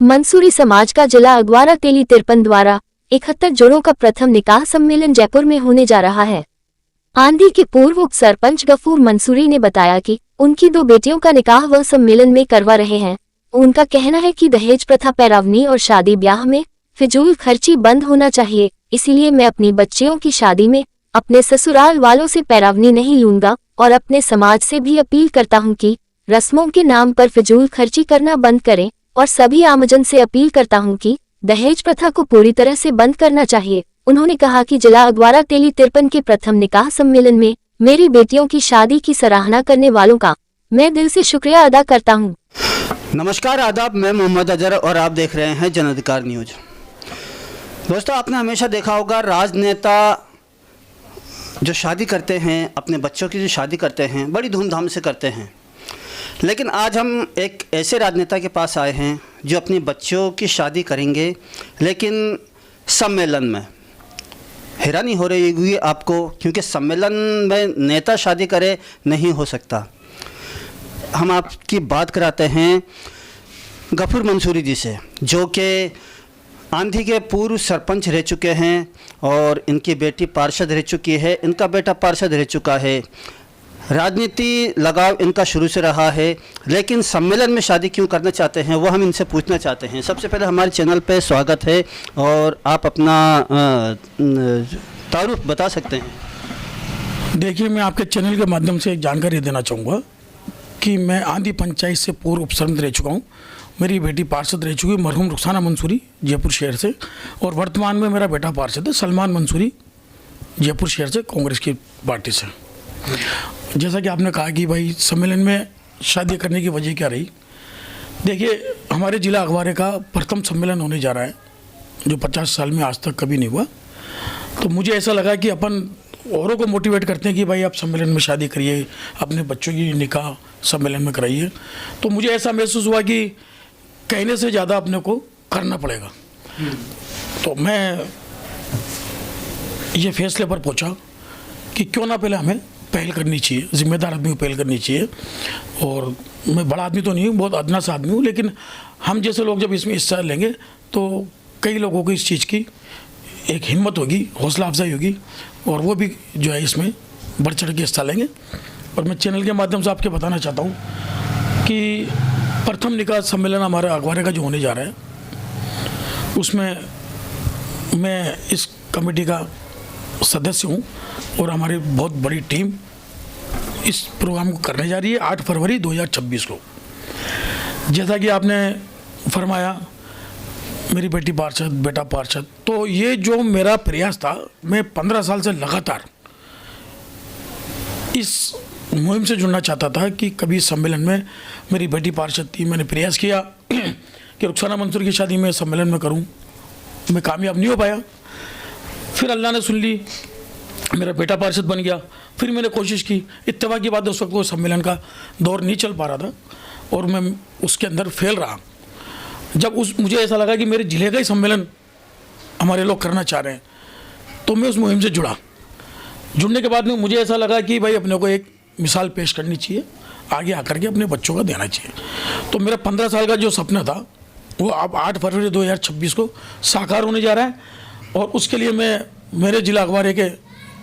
मंसूरी समाज का जिला अगवारा तेली तिरपन द्वारा 71 जोड़ों का प्रथम निकाह सम्मेलन जयपुर में होने जा रहा है। आंधी के पूर्व उप सरपंच गफूर मंसूरी ने बताया कि उनकी 2 बेटियों का निकाह वह सम्मेलन में करवा रहे हैं। उनका कहना है कि दहेज प्रथा पैरावनी और शादी ब्याह में फिजूल खर्ची बंद होना चाहिए, इसीलिए मैं अपनी बच्चियों की शादी में अपने ससुराल वालों से पैरावनी नहीं लूंगा और अपने समाज से भी अपील करता हूं कि रस्मों के नाम पर फिजूल खर्ची करना बंद करें और सभी आमजन से अपील करता हूं कि दहेज प्रथा को पूरी तरह से बंद करना चाहिए। उन्होंने कहा कि जिला अगवारा तेली तिरपन के प्रथम निकाह सम्मेलन में मेरी बेटियों की शादी की सराहना करने वालों का मैं दिल से शुक्रिया अदा करता हूं। नमस्कार, आदाब। मैं मोहम्मद अजहर और आप देख रहे हैं जन अधिकार न्यूज। दोस्तों, आपने हमेशा देखा होगा राजनेता जो शादी करते हैं, अपने बच्चों की जो शादी करते हैं, बड़ी धूमधाम से करते हैं। लेकिन आज हम एक ऐसे राजनेता के पास आए हैं जो अपने बच्चों की शादी करेंगे, लेकिन सम्मेलन में। हैरानी हो रही होगी आपको, क्योंकि सम्मेलन में नेता शादी करे नहीं हो सकता। हम आपकी बात कराते हैं गफूर मंसूरी जी से, जो कि आंधी के पूर्व सरपंच रह चुके हैं और इनकी बेटी पार्षद रह चुकी है, इनका बेटा पार्षद रह चुका है। राजनीति लगाव इनका शुरू से रहा है, लेकिन सम्मेलन में शादी क्यों करना चाहते हैं वो हम इनसे पूछना चाहते हैं। सबसे पहले हमारे चैनल पे स्वागत है और आप अपना तारुफ बता सकते हैं। देखिए, मैं आपके चैनल के माध्यम से एक जानकारी देना चाहूँगा कि मैं आंधी पंचायत से पूर्व उपसरपंच रह चुका हूँ। मेरी बेटी पार्षद रह चुकी है मरहूम रुखसाना मंसूरी जयपुर शहर से, और वर्तमान में मेरा बेटा पार्षद है सलमान मंसूरी जयपुर शहर से, कांग्रेस की पार्टी से। जैसा कि आपने कहा कि भाई सम्मेलन में शादी करने की वजह क्या रही। देखिए, हमारे जिला अगवारे का प्रथम सम्मेलन होने जा रहा है, जो 50 साल में आज तक कभी नहीं हुआ। तो मुझे ऐसा लगा कि अपन औरों को मोटिवेट करते हैं कि भाई आप सम्मेलन में शादी करिए, अपने बच्चों की निकाह सम्मेलन में कराइए। तो मुझे ऐसा महसूस हुआ कि कहने से ज़्यादा अपने को करना पड़ेगा। तो मैं ये फैसले पर पहुंचा कि क्यों ना पहले हमें पहल करनी चाहिए, जिम्मेदार आदमी को पहल करनी चाहिए। और मैं बड़ा आदमी तो नहीं हूँ, बहुत अदना सा आदमी हूँ, लेकिन हम जैसे लोग जब इसमें हिस्सा लेंगे तो कई लोगों को इस चीज़ की एक हिम्मत होगी, हौसला अफजाई होगी, और वो भी जो है इसमें बढ़ चढ़ के हिस्सा लेंगे। और मैं चैनल के माध्यम से आपके बताना चाहता हूँ कि प्रथम निकाह सम्मेलन हमारे अगवारे का जो होने जा रहा है, उसमें मैं इस कमेटी का सदस्य हूँ और हमारी बहुत बड़ी टीम इस प्रोग्राम को करने जा रही है 8 फरवरी 2026 को। जैसा कि आपने फरमाया, मेरी बेटी पार्षद, बेटा पार्षद, तो ये जो मेरा प्रयास था, मैं 15 साल से लगातार इस मुहिम से जुड़ना चाहता था कि कभी सम्मेलन में मेरी बेटी पार्षद थी। मैंने प्रयास किया कि रुखसाना मंसूरी की शादी में सम्मेलन में करूं, मैं कामयाब नहीं हो पाया। फिर अल्लाह ने सुन ली, मेरा बेटा पार्षद बन गया। फिर मैंने कोशिश की, इत्तेफाक की बात है उस वक्त वो सम्मेलन का दौर नहीं चल पा रहा था और मैं उसके अंदर फेल रहा। जब मुझे ऐसा लगा कि मेरे जिले का ही सम्मेलन हमारे लोग करना चाह रहे हैं, तो मैं उस मुहिम से जुड़ा। जुड़ने के बाद में मुझे ऐसा लगा कि भाई अपने को एक मिसाल पेश करनी चाहिए, आगे आकर के अपने बच्चों का देना चाहिए। तो मेरा 15 साल का जो सपना था वो अब 8 फरवरी 2026 को साकार होने जा रहा है। और उसके लिए मैं, मेरे जिला अगवारे के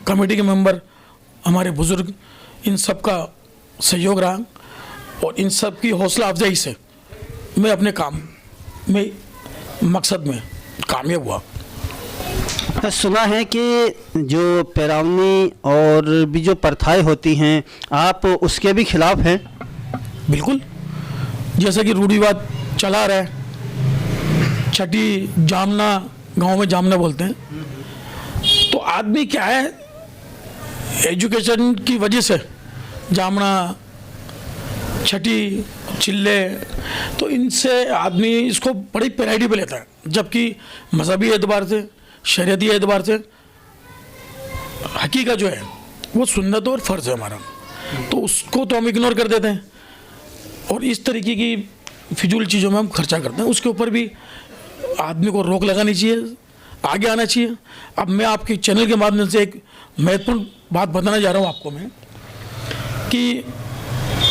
कमेटी के मेंबर, हमारे बुज़ुर्ग, इन सब का सहयोग रहा और इन सब की हौसला अफजाई से मैं अपने काम में, मकसद में कामयाब हुआ। सुना है कि जो पैरावनी और भी जो प्रथाएं होती हैं, आप उसके भी खिलाफ हैं। बिल्कुल, जैसा कि रूढ़िवाद चला रहा है, छठी जामना, गांव में जामना बोलते हैं। तो आदमी क्या है, एजुकेशन की वजह से जामना, छठी, चिल्ले, तो इनसे आदमी इसको बड़ी पैराइटी पे लेता है। जबकि मजहबी एतबार से, शरीयती एतबार से हकीकत जो है वो सुन्नत और फ़र्ज़ है हमारा, तो उसको तो हम इग्नोर कर देते हैं और इस तरीके की फिजूल चीज़ों में हम खर्चा करते हैं। उसके ऊपर भी आदमी को रोक लगानी चाहिए, आगे आना चाहिए। अब मैं आपके चैनल के माध्यम से एक महत्वपूर्ण बात बताना जा रहा हूँ आपको मैं, कि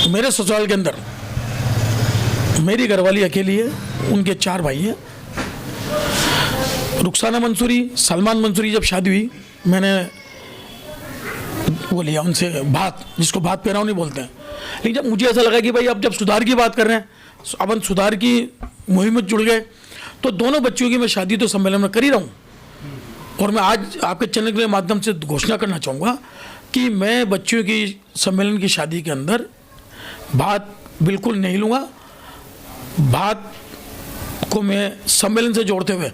मेरे ससुराल के अंदर मेरी घरवाली अकेली है, उनके 4 भाई हैं। रुखसाना मंसूरी, सलमान मंसूरी जब शादी हुई, मैंने वो लिया उनसे भात, जिसको भात पेराव नहीं बोलते हैं। लेकिन जब मुझे ऐसा लगा कि भाई अब जब सुधार की बात कर रहे हैं, अपन सुधार की मुहिम में जुड़ गए, तो दोनों बच्चियों की मैं शादी तो सम्मेलन में कर ही रहा हूँ। और मैं आज आपके चैनल के माध्यम से घोषणा करना चाहूँगा कि मैं बच्चियों की सम्मेलन की शादी के अंदर भात बिल्कुल नहीं लूँगा। भात को मैं सम्मेलन से जोड़ते हुए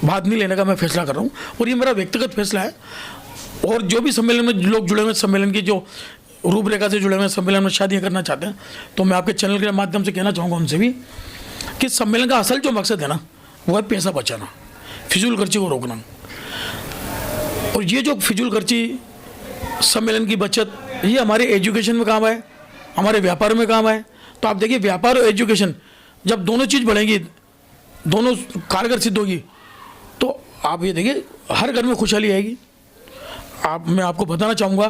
भात नहीं लेने का मैं फैसला कर रहा हूँ, और ये मेरा व्यक्तिगत फैसला है। और जो भी सम्मेलन में लोग जुड़े हुए, सम्मेलन की जो रूपरेखा से जुड़े हुए, सम्मेलन में शादियाँ करना चाहते हैं, तो मैं आपके चैनल के माध्यम से कहना चाहूँगा उनसे भी कि सम्मेलन का असल जो मकसद है ना, वो है पैसा बचाना, फिजूल खर्ची को रोकना। और ये जो फिजूल खर्ची, सम्मेलन की बचत, ये हमारे एजुकेशन में काम आए, हमारे व्यापार में काम आए। तो आप देखिए, व्यापार और एजुकेशन जब दोनों चीज़ बढ़ेंगी, दोनों कारगर सिद्ध होगी, तो आप ये देखिए हर घर में खुशहाली आएगी। मैं आपको बताना चाहूँगा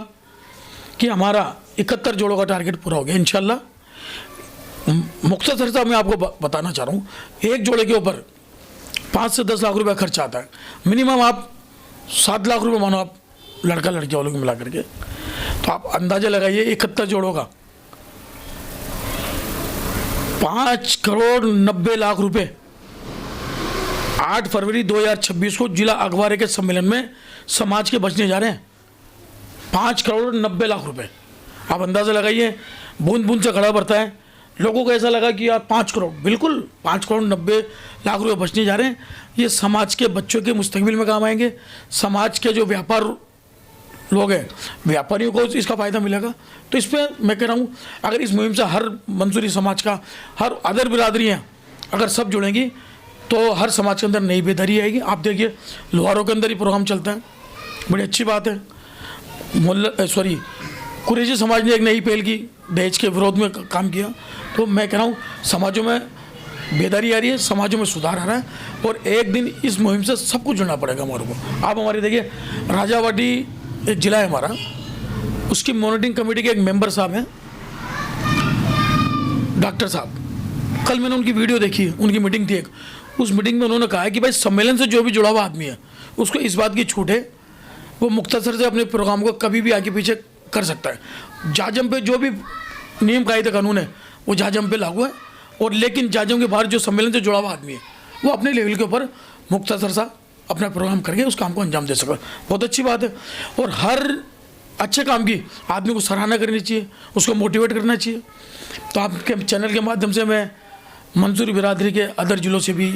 कि हमारा 71 जोड़ों का टारगेट पूरा हो गया इंशाल्लाह। मुख्तसर सा मैं आपको बताना चाह रहा हूँ, एक जोड़े के ऊपर 5 से 10 लाख रुपया खर्चा आता है। मिनिमम आप 7 लाख रुपये मानो, आप लड़का लड़की वालों को मिला करके, तो आप अंदाजा लगाइए 71 जोड़ों का 5 करोड़ 90 लाख रुपए 8 फरवरी 2026 को जिला अखबारे के सम्मेलन में समाज के बचने जा रहे हैं। 5 करोड़ 90 लाख रुपए, आप अंदाज़ा लगाइए। बूंद बूंद से खड़ा बढ़ता है। लोगों को ऐसा लगा कि यार 5 करोड़, बिल्कुल 5 करोड़ 90 लाख रुपए बचने जा रहे हैं। ये समाज के बच्चों के मुस्तकबिल में काम आएंगे। समाज के जो व्यापार लोग हैं, व्यापारियों को इसका फ़ायदा मिलेगा। तो इस पर मैं कह रहा हूँ, अगर इस मुहिम से हर मंसूरी समाज का, हर अदर बिरादरियाँ अगर सब जुड़ेंगी, तो हर समाज के अंदर नई बेदारी आएगी। आप देखिए, लोहारों के अंदर ही प्रोग्राम चलता है, बड़ी अच्छी बात है। कुरैशी समाज ने एक नई पहल की, दहेज के विरोध में काम किया। तो मैं कह रहा हूँ, समाजों में बेदारी आ रही है, समाजों में सुधार आ रहा है, और एक दिन इस मुहिम से सबको जुड़ना पड़ेगा हमारे को। आप हमारे देखिए, राजावाटी एक ज़िला है हमारा, उसकी मॉनिटरिंग कमेटी के एक मेंबर साहब हैं, डॉक्टर साहब। कल मैंने उनकी वीडियो देखी, उनकी मीटिंग थी एक। उस मीटिंग में उन्होंने कहा है कि भाई सम्मेलन से जो भी जुड़ा हुआ आदमी है, उसको इस बात की छूट है, वो मुख्तसर से अपने प्रोग्राम को कभी भी आगे पीछे कर सकता है। जाजम पे जो भी नियम कायदे कानून है, वो जाजम पे लागू है। और लेकिन जाजम के बाहर जो सम्मेलन से जुड़ा हुआ आदमी है, वो अपने लेवल के ऊपर मुख्तसर सा अपना प्रोग्राम करके उस काम को अंजाम दे सके। बहुत अच्छी बात है। और हर अच्छे काम की आदमी को सराहना करनी चाहिए, उसको मोटिवेट करना चाहिए। तो आपके चैनल के माध्यम से मैं मंसूरी बिरादरी के अदर जिलों से भी,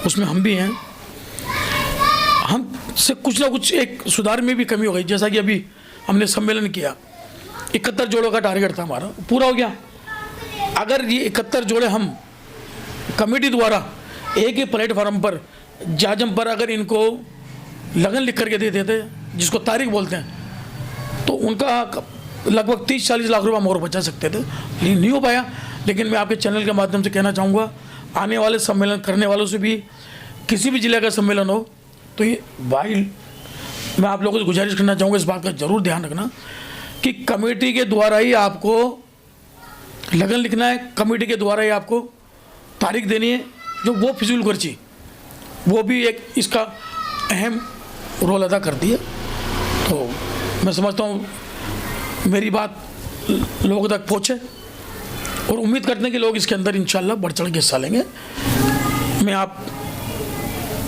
उसमें हम भी हैं, हम से कुछ ना कुछ एक सुधार में भी कमी हो गई। जैसा कि अभी हमने सम्मेलन किया, 71 जोड़ों का टारगेट था हमारा, पूरा हो गया। अगर ये 71 जोड़े हम कमेटी द्वारा एक ही प्लेटफार्म पर, जाजम पर, अगर इनको लगन लिख करके दे देते, जिसको तारीख बोलते हैं, तो उनका लगभग 30-40 लाख रुपये हम और बचा सकते थे। लेकिन नहीं हो पाया। लेकिन मैं आपके चैनल के माध्यम से कहना चाहूँगा, आने वाले सम्मेलन करने वालों से भी, किसी भी जिले का सम्मेलन हो, तो ये भाई, मैं आप लोगों से गुजारिश करना चाहूँगा, इस बात का ज़रूर ध्यान रखना कि कमेटी के द्वारा ही आपको लगन लिखना है, कमेटी के द्वारा ही आपको तारीख देनी है। जो वो फिजूल खर्ची, वो भी एक इसका अहम रोल अदा करती है। तो मैं समझता हूँ मेरी बात लोगों तक पहुँचे, और उम्मीद करते हैं कि लोग इसके अंदर इंशाल्लाह बढ़ चढ़ के हिस्सा लेंगे। मैं आप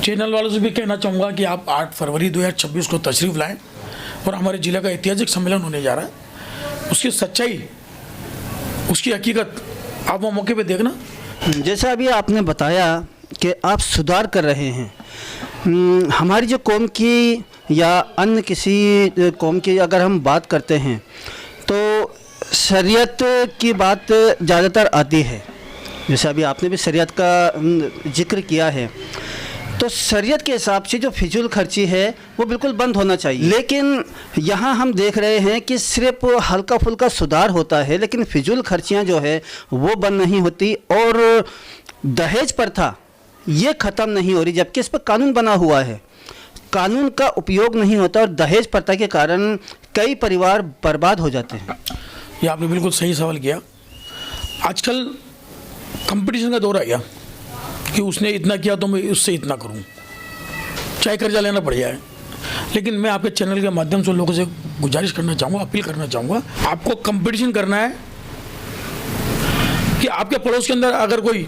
चैनल वालों से भी कहना चाहूँगा कि आप 8 फरवरी 2026 को तशरीफ़ लाएं, और हमारे ज़िले का ऐतिहासिक सम्मेलन होने जा रहा है। उसकी सच्चाई, उसकी हकीकत आप वो मौके पे देखना। जैसे अभी आपने बताया कि आप सुधार कर रहे हैं, हमारी जो कौम की या अन्य किसी कौम की अगर हम बात करते हैं, तो शरीयत की बात ज़्यादातर आती है। जैसे अभी आपने भी शरीयत का जिक्र किया है, तो शरीयत के हिसाब से जो फिजूल खर्ची है वो बिल्कुल बंद होना चाहिए। लेकिन यहाँ हम देख रहे हैं कि सिर्फ हल्का फुल्का सुधार होता है, लेकिन फिजूल खर्चियाँ जो है वो बंद नहीं होती, और दहेज प्रथा ये ख़त्म नहीं हो रही, जबकि इस पर कानून बना हुआ है। कानून का उपयोग नहीं होता, और दहेज प्रथा के कारण कई परिवार बर्बाद हो जाते हैं। ये आपने बिल्कुल सही सवाल किया। आजकल कंपटीशन का दौर आ गया कि उसने इतना किया तो मैं उससे इतना करूं, चाहे कर्जा लेना पड़ जाए। लेकिन मैं आपके चैनल के माध्यम से लोगों से गुजारिश करना चाहूँगा, अपील करना चाहूँगा, आपको कंपटीशन करना है कि आपके पड़ोस के अंदर अगर कोई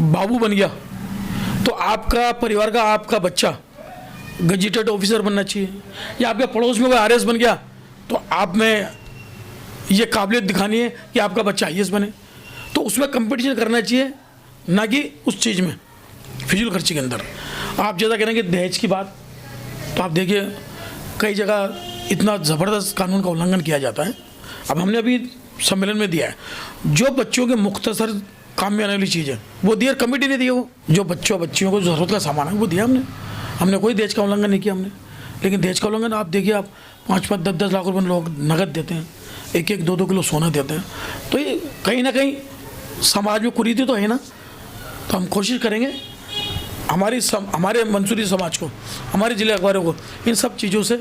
बाबू बन गया तो आपका परिवार का आपका बच्चा गजेटेड ऑफिसर बनना चाहिए, या आपके पड़ोस में कोई आरएस बन गया तो आप में ये काबिलियत दिखानी है कि आपका बच्चा आईएएस बने। तो उसमें कंपटीशन करना चाहिए, ना कि उस चीज़ में फिजूल खर्ची के अंदर। आप जैसा कह रहे हैं कि दहेज की बात, तो आप देखिए कई जगह इतना ज़बरदस्त कानून का उल्लंघन किया जाता है। अब हमने अभी सम्मेलन में दिया है, जो बच्चों के मुख्तसर काम में आने वाली चीज़ है वो दिया, कमेटी ने दिया। वो जो बच्चियों को ज़रूरत का सामान है वो दिया हमने कोई दहेज का उल्लंघन नहीं किया हमने। लेकिन दहेज का उल्लंघन आप देखिए, आप 5-5, 10-10 लाख रुपए लोग नगद देते हैं, 1-1, 2-2 किलो सोना देते हैं। तो ये कहीं ना कहीं समाज में कुरीति तो है ना। तो हम कोशिश करेंगे हमारे मंसूरी समाज को, हमारे जिले अखबारों को इन सब चीज़ों से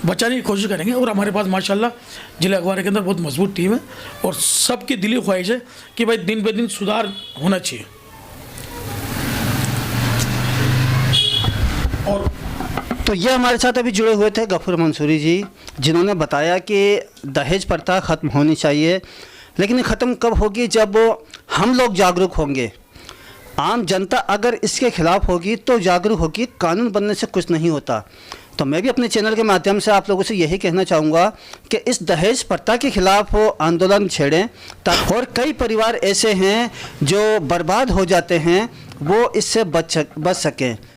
बचाने की कोशिश करेंगे। और हमारे पास माशाल्लाह जिले अखबार के अंदर बहुत मजबूत टीम है और सबकी दिली ख्वाहिश है कि भाई दिन ब दिन सुधार होना चाहिए। और तो ये हमारे साथ अभी जुड़े हुए थे गफूर मंसूरी जी, जिन्होंने बताया कि दहेज प्रथा ख़त्म होनी चाहिए। लेकिन ये ख़त्म कब होगी? जब हम लोग जागरूक होंगे। आम जनता अगर इसके खिलाफ होगी तो जागरूक होगी, कानून बनने से कुछ नहीं होता। तो मैं भी अपने चैनल के माध्यम से आप लोगों से यही कहना चाहूँगा कि इस दहेज प्रथा के खिलाफ आंदोलन छेड़ें। और कई परिवार ऐसे हैं जो बर्बाद हो जाते हैं, वो इससे बच सकें।